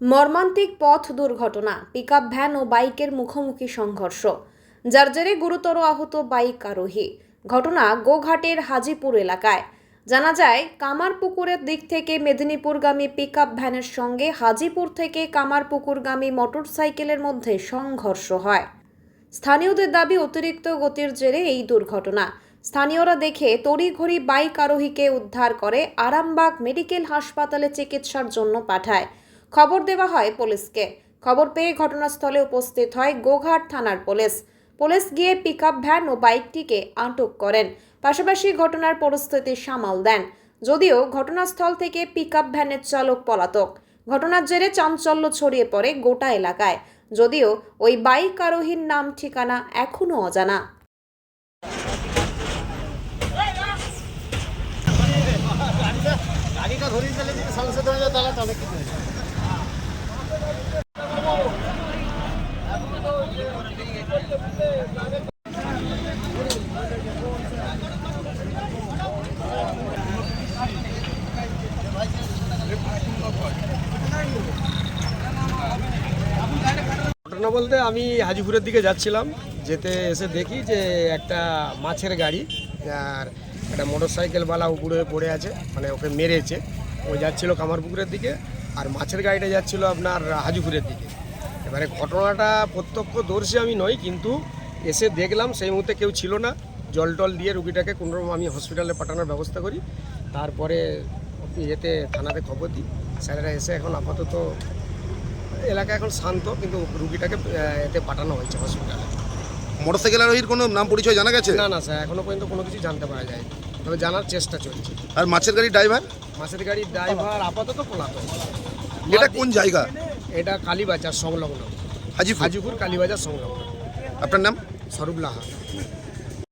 মর্মান্তিক পথ দুর্ঘটনা, পিকআপ ভ্যান ও বাইকের মুখোমুখি সংঘর্ষ, যার জেরে গুরুতর আহত বাইক আরোহী। ঘটনা গোঘাটের হাজিপুর এলাকায়। জানা যায়, কামারপুকুরের দিক থেকে মেদিনীপুরগামী পিকআপ ভ্যানের সঙ্গে হাজিপুর থেকে কামারপুকুরগামী মোটরসাইকেলের মধ্যে সংঘর্ষ হয়। স্থানীয়দের দাবি, অতিরিক্ত গতির জেরে এই দুর্ঘটনা। স্থানীয়রা দেখে তড়িঘড়ি বাইক আরোহীকে উদ্ধার করে আরামবাগ মেডিকেল হাসপাতালে চিকিৎসার জন্য পাঠায়। খবর দেওয়া হয় পুলিশকে। খবর পেয়ে ঘটনাস্থলে উপস্থিত হয় গোঘাট থানার পুলিশ গিয়ে পিকআপ ভ্যান ও বাইকটিকে আটক করেন, পাশাপাশি ঘটনার পরিস্থিতি সামাল দেন। যদিও ঘটনাস্থল থেকে পিকআপ ভ্যানের চালক পলাতক। ঘটনার জেরে চাঞ্চল্য ছড়িয়ে পড়ে গোটা এলাকায়। যদিও ওই বাইক আরোহীর নাম ঠিকানা এখনো অজানা। ঘটনা বলতে আমি হাজিপুরের দিকে যাচ্ছিলাম, যেতে এসে দেখি যে একটা মাছের গাড়ি আর একটা মোটরসাইকেলওয়ালা উপরে পড়ে আছে, মানে ওকে মেরেছে। ও যাচ্ছিল কামারপুকুরের দিকে আর মাছের গাড়িটা যাচ্ছিল আপনার হাজিপুরের দিকে। এবারে ঘটনাটা প্রত্যক্ষদর্শী আমি নই, কিন্তু এসে দেখলাম সেই মুহূর্তে কেউ ছিল না। জল টল দিয়ে রুগীটাকে কোনোরকম আমি হসপিটালে পাঠানোর ব্যবস্থা করি। তারপরে এতে থানাতে খবর দিই, স্যারেরা এসে এখন আপাতত এলাকা এখন শান্ত, কিন্তু রুগীটাকে এতে পাঠানো হয়েছে হসপিটালে। মোটরসাইকেল আরোহীর কোনো নাম পরিচয় জানা গেছে? না স্যার, এখনো পর্যন্ত কোনো কিছু জানতে পারা যায়, তবে জানার চেষ্টা চলছে। আর মাছের গাড়ির ড্রাইভার? মাছের গাড়ির ড্রাইভার আপাতত পলাতক। এটা কোন জায়গা? এটা কালীবাজার সংলগ্ন, হাজিপুর। হাজিপুর কালীবাজার সংলগ্ন। আপনার নাম? স্বরূপ লাহা।